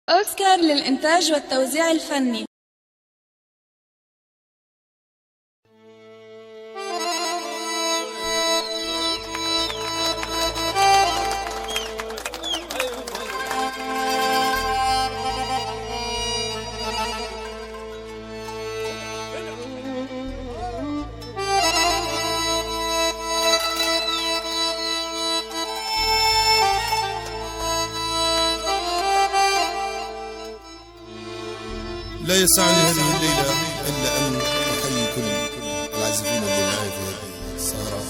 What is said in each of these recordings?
أوسكار للإنتاج والتوزيع الفني. لا يسعني هذه الليلة إلا أن أحيي كل العازفين اللي معي في هذه السهرة.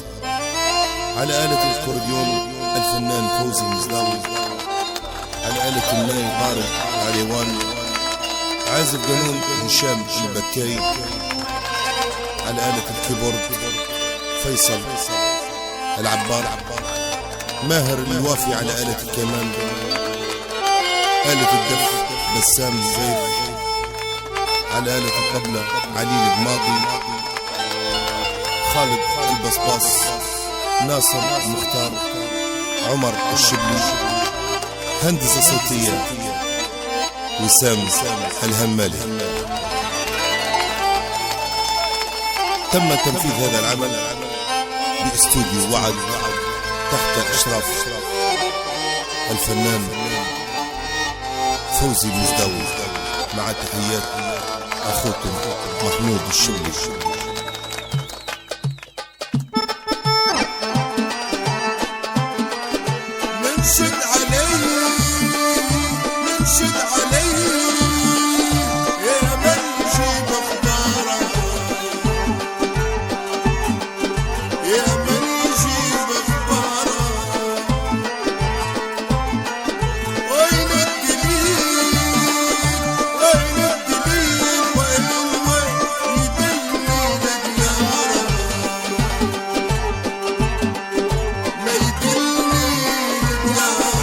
على آلة الكورديون الفنان فوزي مزداوي، على آلة الناي طارق عليوان، عازف قانون هشام البكاي، على آلة الكيبورد فيصل العبار، ماهر الوافي على آلة الكمان، آلة الدف بسام الزيف، على آلة الطبلة علي القماضي، خالد البصباص، ناصر المختار، عمر الشبلي، هندسة صوتية وسام الهمالي. تم تنفيذ هذا العمل باستوديو وعد تحت إشراف الفنان فوزي المزداوي، مع تحيات أخوكم محمود الشبلي. منشد علي منشد علي يا من يجيب اخباره، يا من يجيب اخباره، وين الدليل وين الدليل وين يدلني لدياره، ما يدلني لدياره.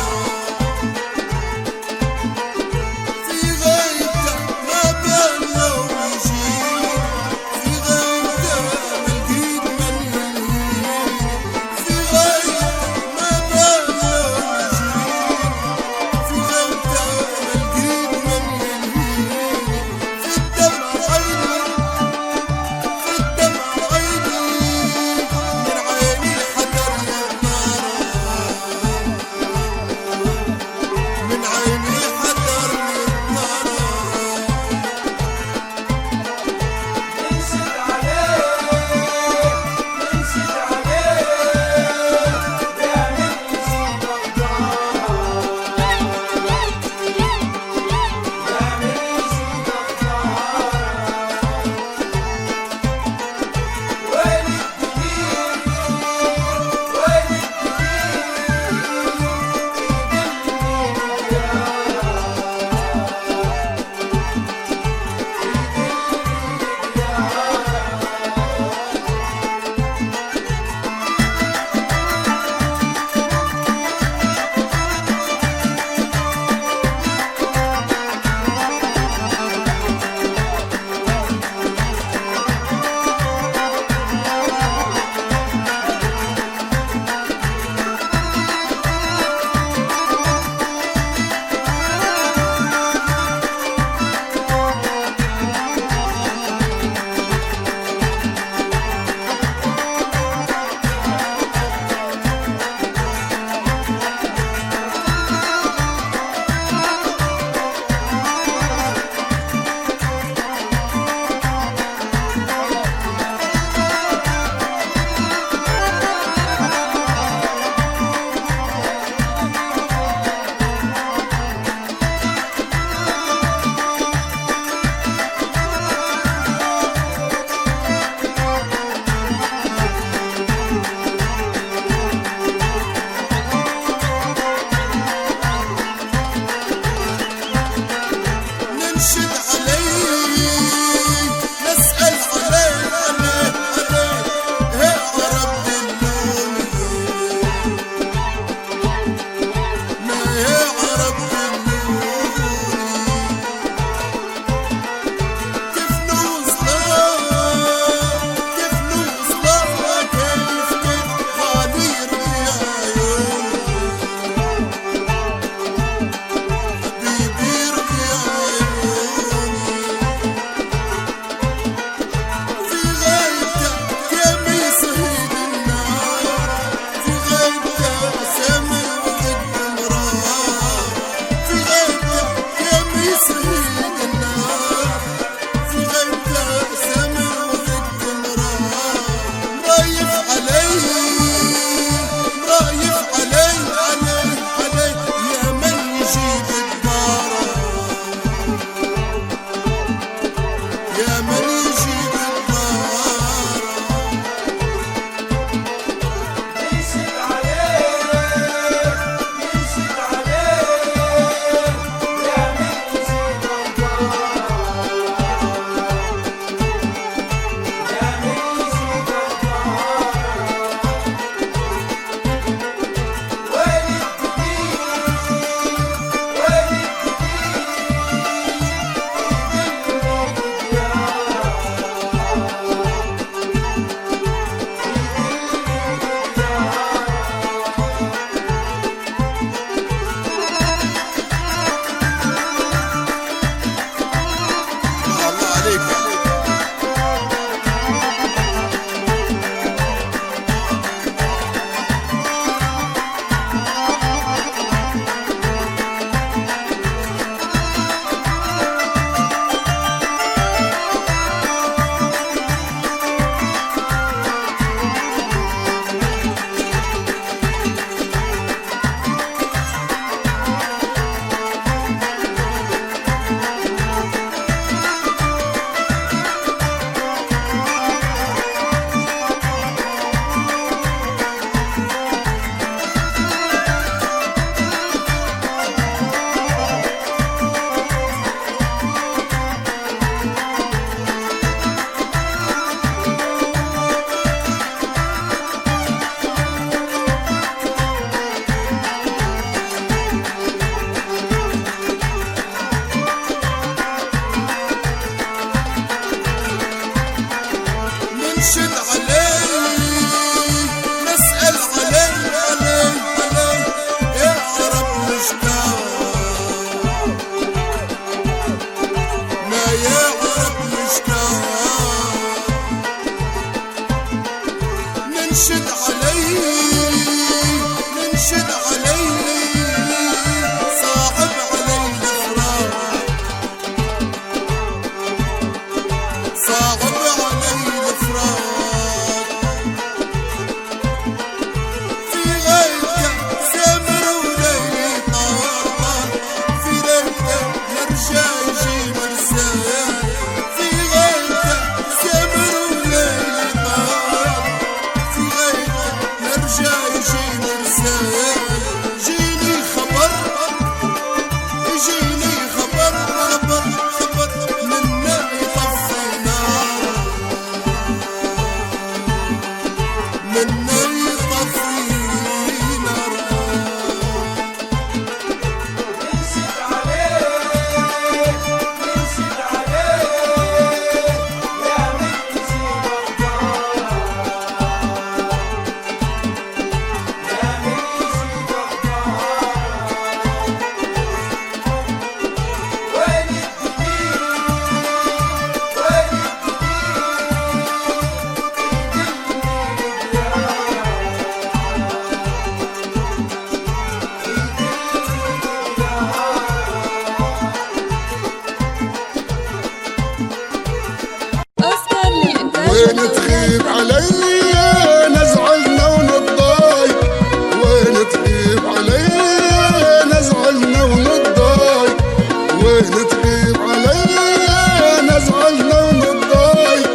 وين تغيب عليا نزعلنا ونضايق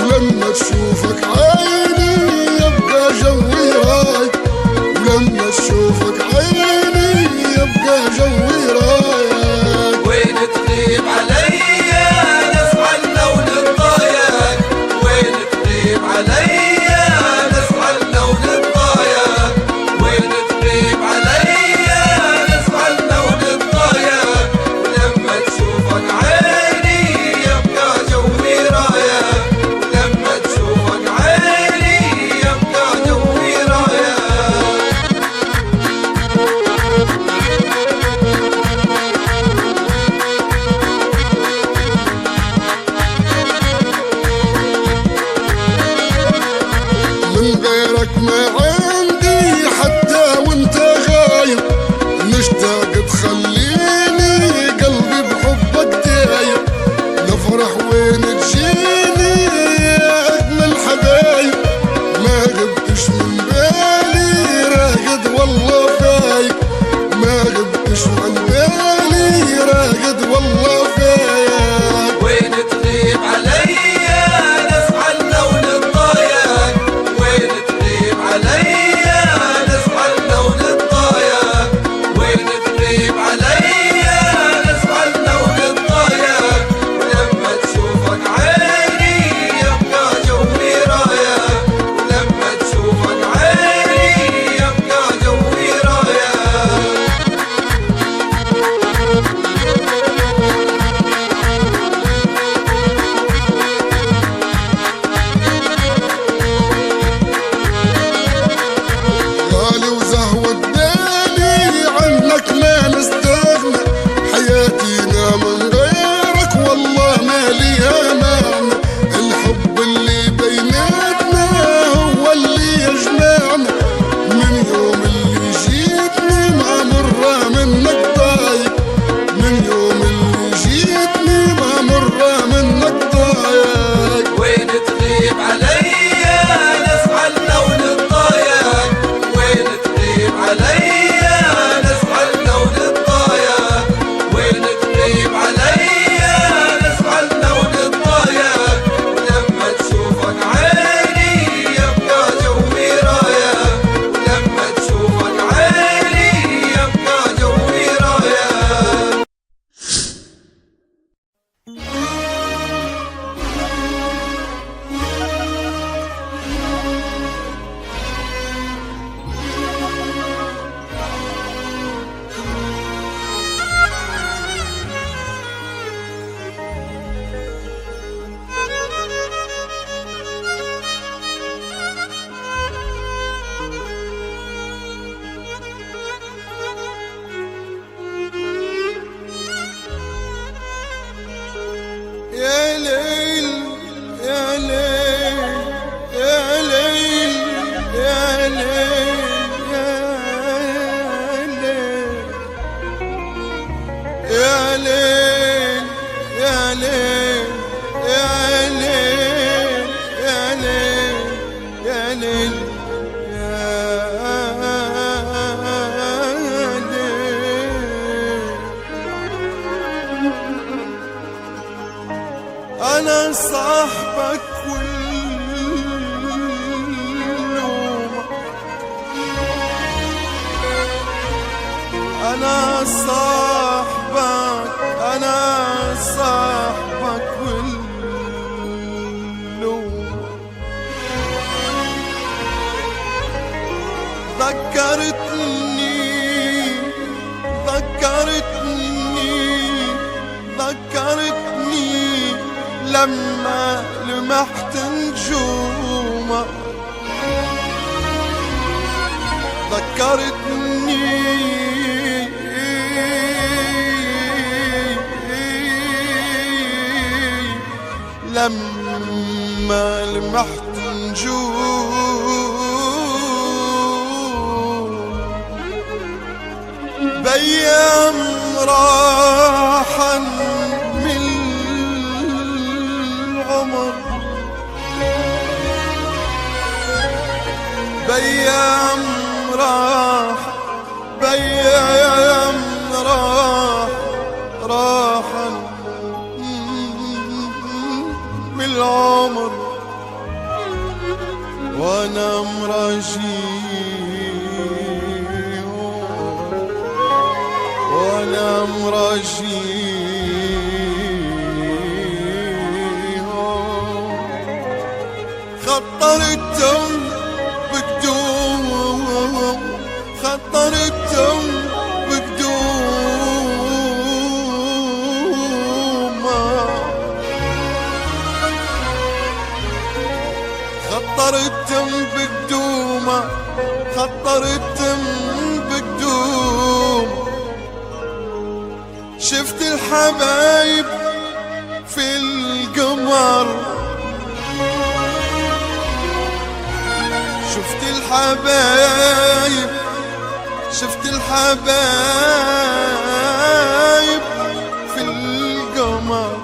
ولما تشوفك عيني يبقى جوي رايق ولما تشوفك عيني يبقى جوي رايق وين تغيب عليا نزعلنا ونضايق وين تغيب عليا نزعلنا ونضايق وين تغيب عليا نزعلنا ونضايق ولما تشوفك عيني يبقى جوي رايق ولما تشوفك عيني يبقى جوي رايق من غيرك ما عندي حتى وانت غايب مشتاق تخليني قلبي بحبك دايب نفرح وين تجيني يا اجمل حبايب ما غبتش من بالي راقد والله فايق ما غبتش عن بالي راقد والله فايق وين تغيب عليا نزعلنا ونضايق وين تغيب عليا نزعلنا ونضايق وين تغيب عليا نزعلنا ونضايق ولما تشوفك عيني يبقى جوي رايق ولما تشوفك عيني يبقى جوي رايق غالي وزهوة بالي عنك ما نستغنى حياتينا من غيرك والله ما ليها معنى الحب اللي بيناتنا هو اللي يجمعنا من يوم اللي جيتني ما مرة منك ضايق من يوم اللي جيتني ما مرة منك ضايق وين تغيب عليا نزعلنا ونضايق وين تغيب عليا نزعلنا ونضايق وين تغيب عليا نزعلنا ونضايق ولما تشوفك عيني يبقى جوي رايق ولما تشوفك عيني يبقى جوي رايق يا ليل يا ليل يا ليل يا ليل يا ليل يا ليل يا ليل يا ليل يا ليل أنا صاحبك واليوم أنا صاحبك واليوم ذكرتني لما لمحت نجومك ذكرتني لما لمحت نجوم بأيام راحا من العمر بأيام راح راحا بالعمر وانا مراجي وانا مراجي خطرتهم بقدوم خطرتهم بقدوم خطرتهم بقدوم خطرتهم بقدوم شفت الحبايب في القمر شفت الحبايب شفت الحبايب في القمر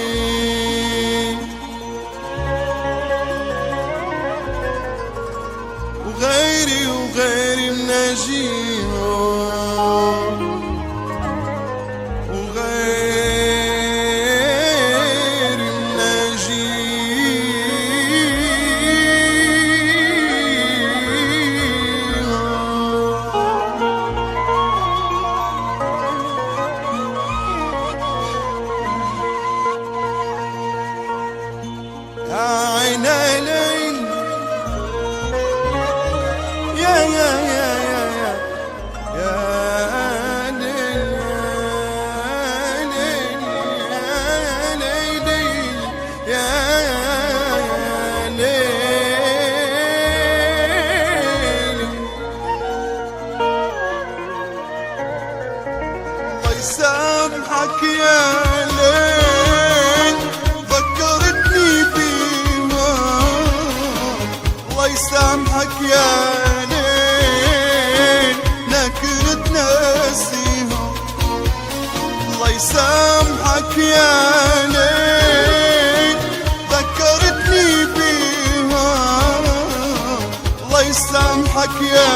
وغيري وغيري مناجيهم وغيري مناجيهم يا عين ليل يا يا يا يا يا ليل يا ليل الله يسامحك يا ليل ذكرتني بيها الله يسامحك يا ليل نكرت ناسيها الله يسامحك يا ليل ذكرتني بيها الله يسامحك يا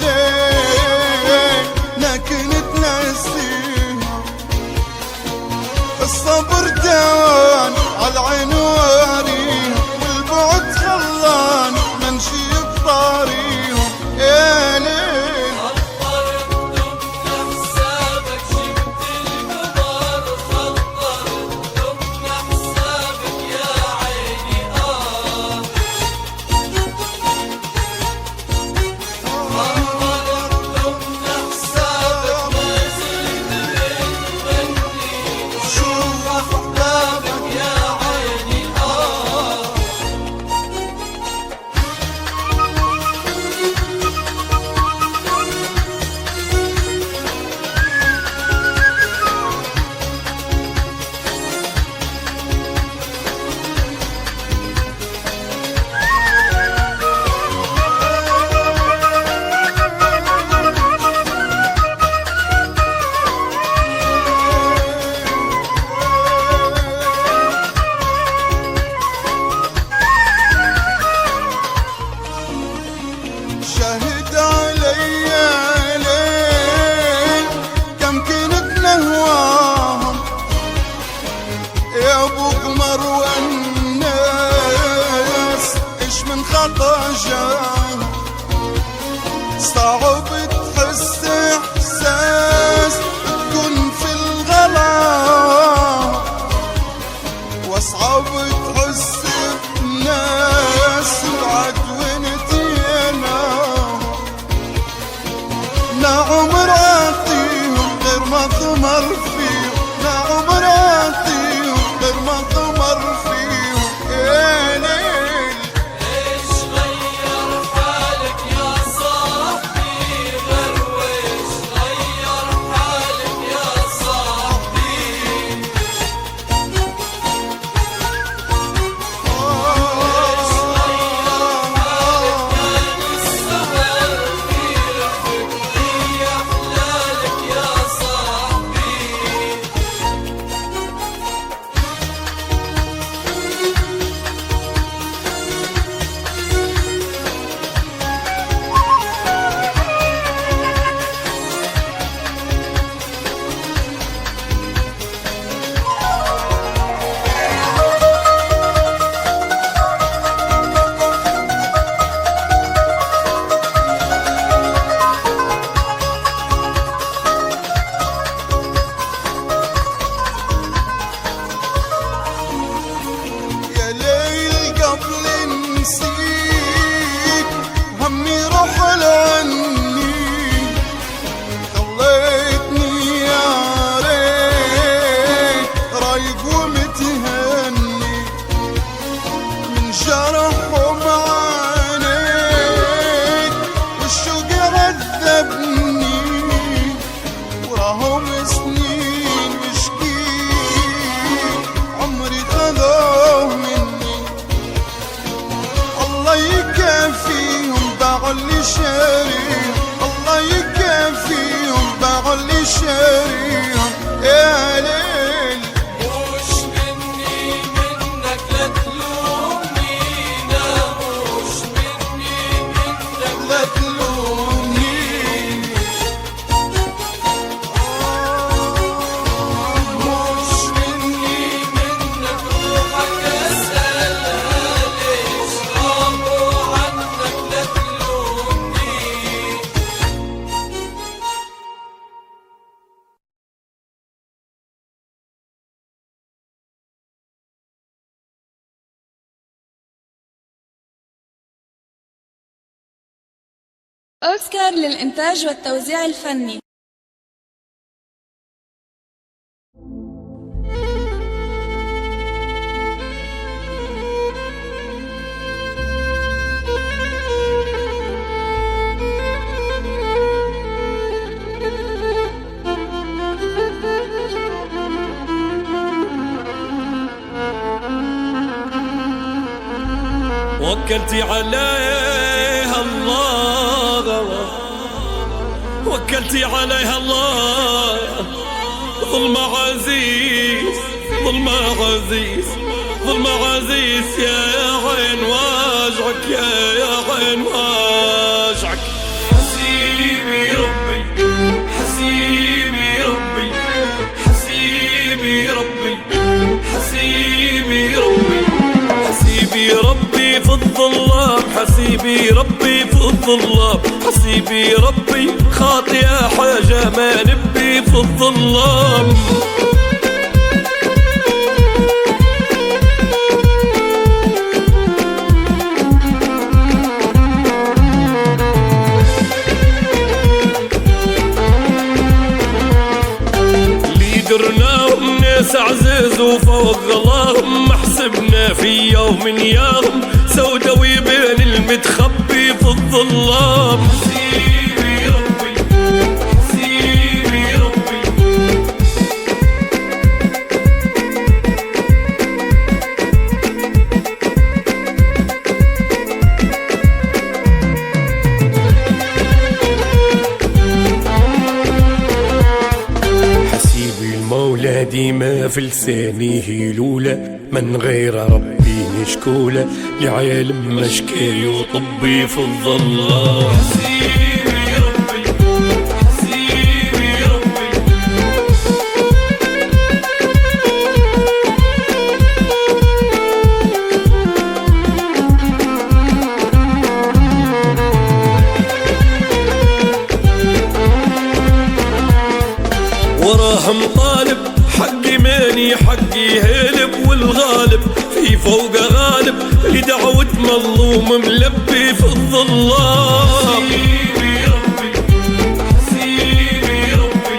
ليل نكرت ناسيها الصبر دان عالعين واريها والبعد خلان منشي بطاريهم يا ليل خطرتهم لحسابك جبت القمر خطرتهم لحسابك يا عيني خطرتهم لحسابك ما زلت بتغني شوف أحبابك يا عيني شهد علي ليل كم كنت نهواهم يا ابو قمر والناس ايش من خطا جاهم صعب تحس احساس تكون في الغلا واصعب تحس بناس وعدونتينا لا عمر اعطيهم غير ما ثمر فيهم لا عمر اعطيهم غير ما ثمر فيهم يا ليل ايش غير حالك اللي شاريهم الله يكفيهم باعوا اللي شاريهم يا ليل. مش مني منك لا تلومنينا، مش مني منك لا تلومني مش مني منك روحك أسألها ليش غابوا عنك لا تلومني. أوسكار للإنتاج والتوزيع الفني. وكلتي عليها الله، وكلتي عليها الله، ظلم عزيز ظلم عزيز ظلم عزيز يا عين واجعك يا عين واجعك. حسيبي ربي حسيبي ربي حسيبي ربي حسيبي ربي حسيبي ربي في الظلام، حسيبي ربي في الظلام، حسيبي ربي خاطئة حاجة ما نبي في الظلام. اللي درناهم ناس عزاز وفوق غلاهم، ما حسبنا في يوم من يوم سوداوي بين المتخبي في الظلام. حسيبي ربي حسيبي ربي حسيبي المولى ديما في لساني هيلولة، من غير ربي نشكولة لعالم مشكاي وطبي في الظلام. حسيبي ربي حسيبي ربي وراهم طالب حقي ماني حقي هالب، والغالب في فوق غالب لدعوة مظلوم ملبي في الظلام. حسيبي ربي حسيبي ربي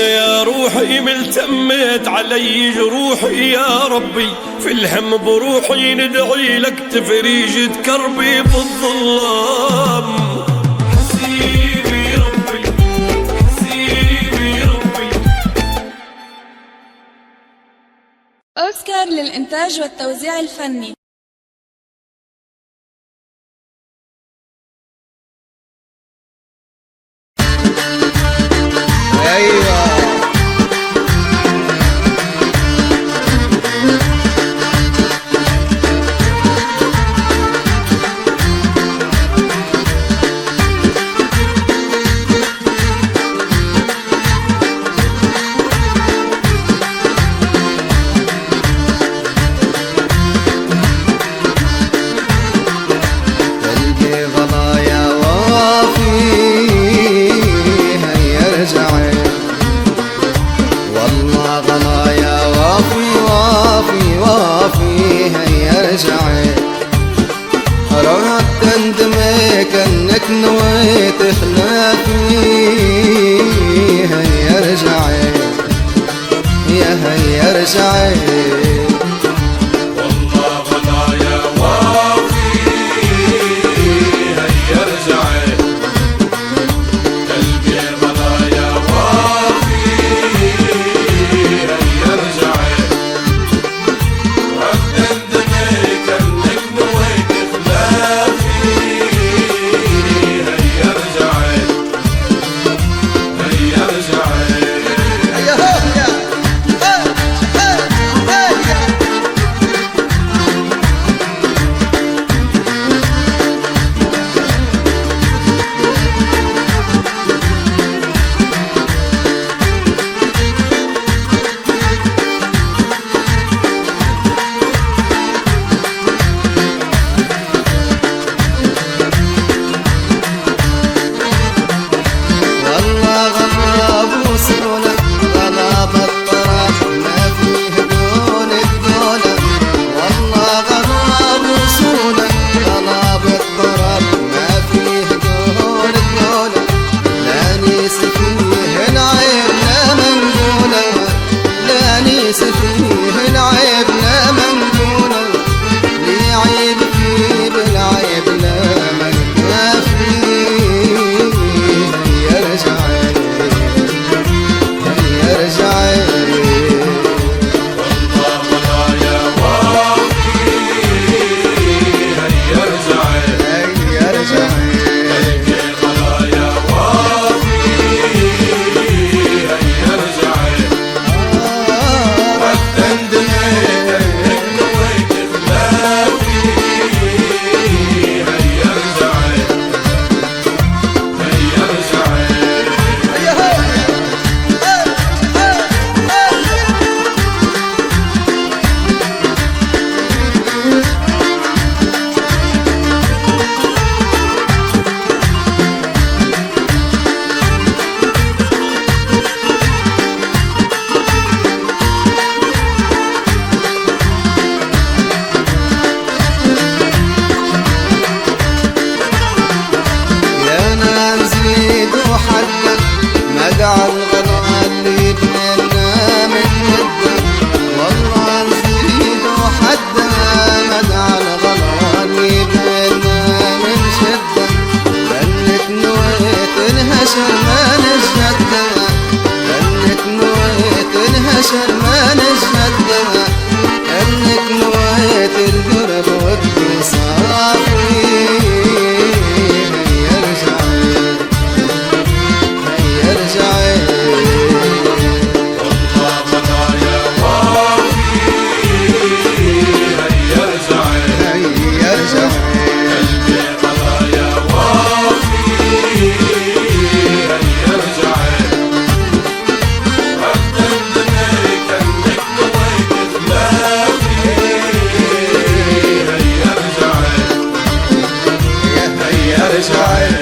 يا روحي ملتمت علي جروحي يا ربي، في الهم بروحي ندعي لك تفريج كربي في الظلام. حسيبي ربي حسيبي ربي أوسكار للإنتاج والتوزيع الفني. ايوه المشاعر.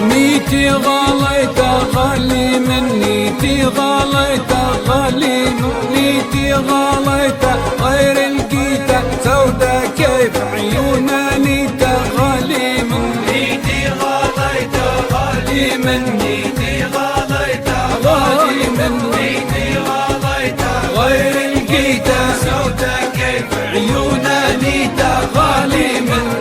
نيتي غاليته غالي من نيتي غاليته غالي من نيتي غاليته غير لقيته سودا كيف عيونه نيته غالي من نيتي غاليته غالي من نيتي غاليته غالي من نيتي غاليته غير لقيته سودا كيف عيونه نيته غالي من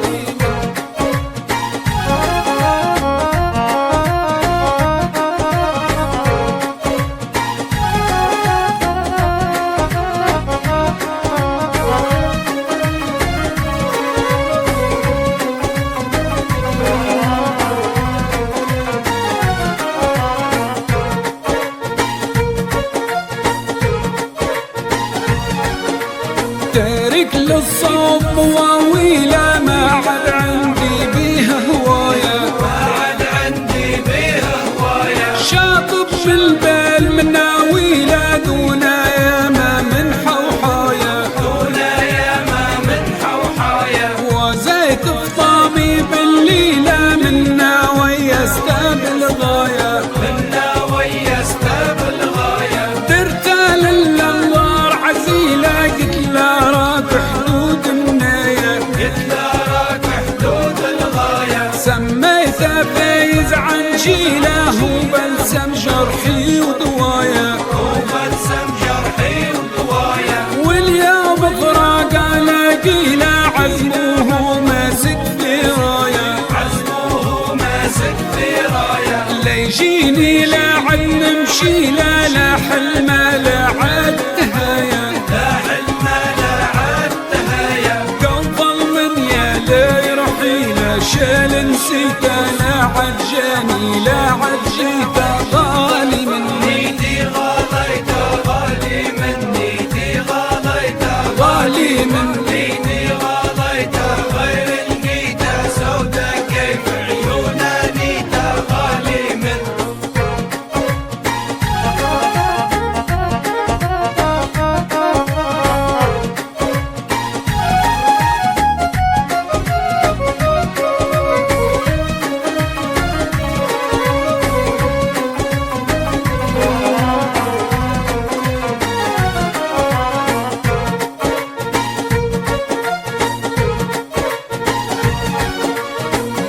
تارك للصوب مواويله ما عاد عندي بيها هوايه ما عاد عندي بيها هوايه شاطب بالبال من ناويله دونا ياما من حوحايه دونا ياما من حوحايه وزيت فطامي بالليله من ناويه استقبل غايه من ناويه استقبل غايه درتال الانوار عزيله قلت لا راك حدود النايه قلت لا راك حدود الغايه سميته فايز عن جيله وبلسم جرحي ودوايه وبلسم جرحي ودوايه واليوم فراق الاقي له عزمه ماسك في رايه عزمه ماسك في رايه لا يجيني لا عد نمشي لا حلمه لا عد تهايه لا حلمه لا عد تهايه قبل من يا لا يرحيله شال نسيته لا عد جاني لا عد جيته غالي من نيتي غاليته غالي من نيتي غاليته غالي من نيتي غاليته غير لقيته سودا كيف عيونه نيته غالي من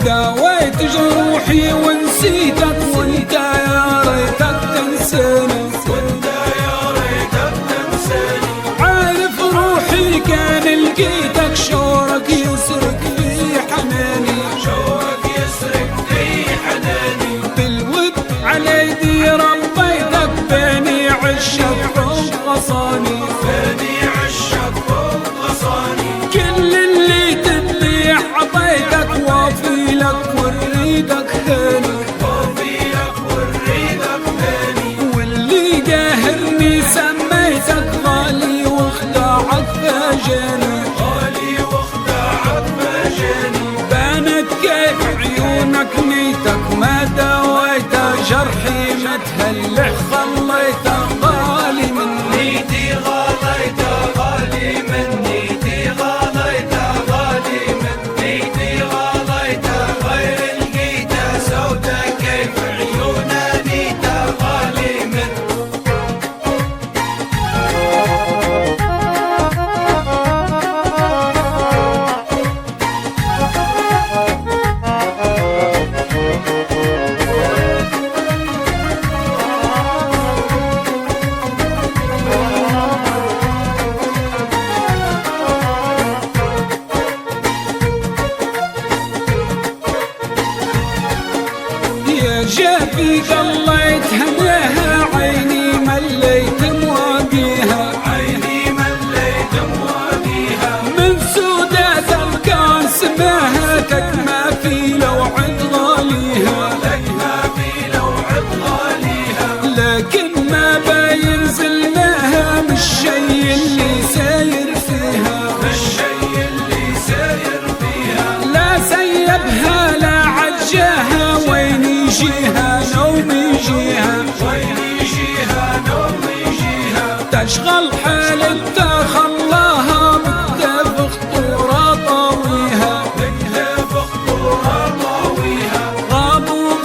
داويت جروحي ونسيتك وانت يا ريتك تنساني وانت يا ريتك تنساني عارف روحي كان لقيتك شورك يسرق في حناني شورك يسرق في حناني بالود على يدي ربيتك باني عشق فوق غصاني باني عشق فوق غصاني كل اللي تبي عطيتك وافي لك وريدك ثاني وافي لك وريدك ثاني واللي قاهرني سميتك غالي واخدعك فاجاني غالي واخدعك فاجاني بانت كيف عيونك نيتك ما داويته جرحي متهلح خليته غالي من نيتي غاليته غالي من نيتي غاليته غالي من نيتي غاليته غير لقيته سودا كيف عيونه نيته غالي من جافي قليت هداها عيني مليت مواقيها عيني مليت مواقيها من سودة الكان سماها تكما في لوعة غالي يجيها نوم يجيها تشغل حالتها خلاها بكتاب خطورة طويها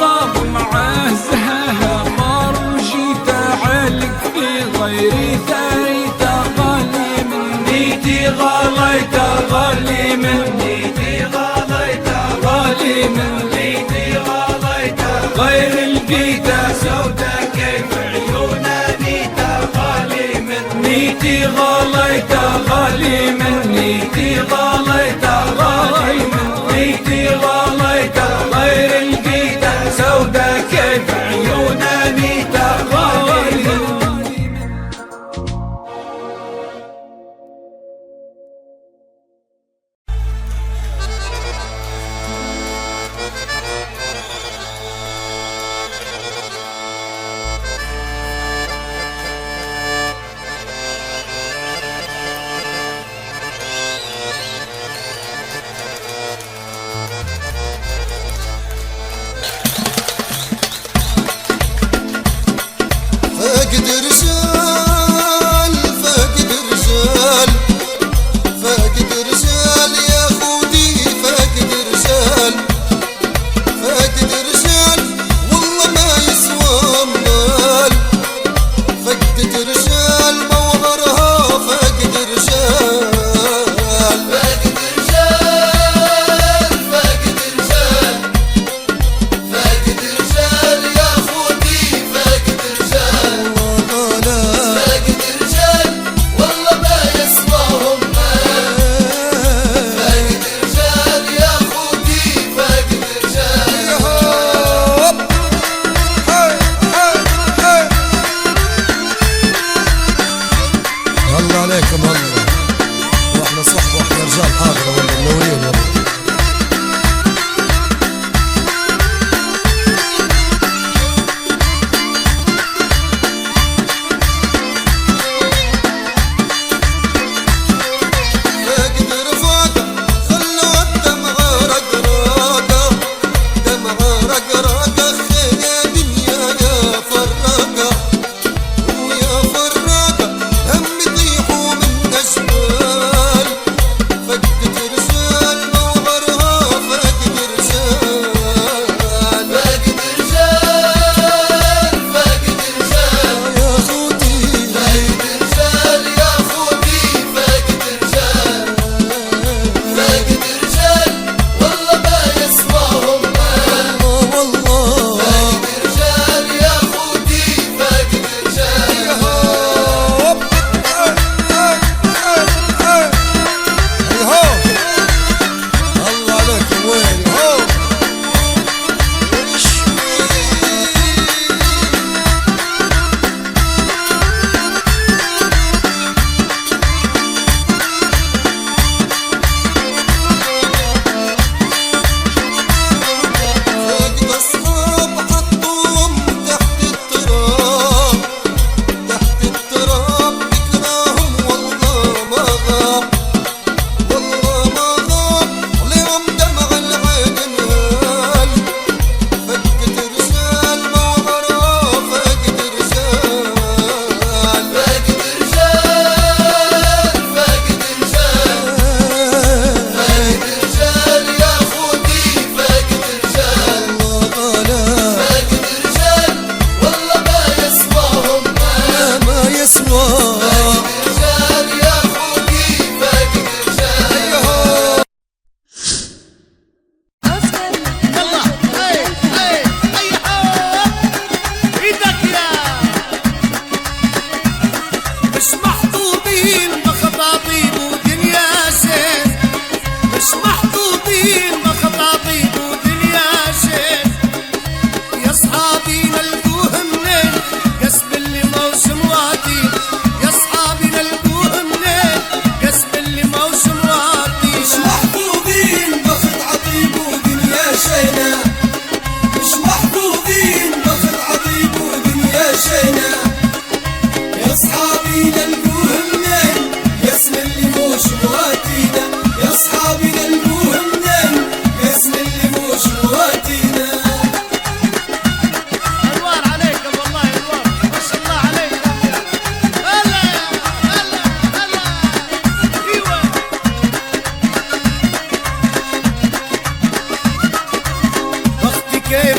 غاب معاه زهاها مر جيت علق في غيري ثريته غالي مني غالي مني غير القيته سودا كيف عيونا نيته غالي مني غالي مني غير القيته سودا كيف عيونا نيته غالي مني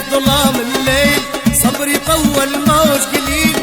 ظلام الليل صبري طول موج قليل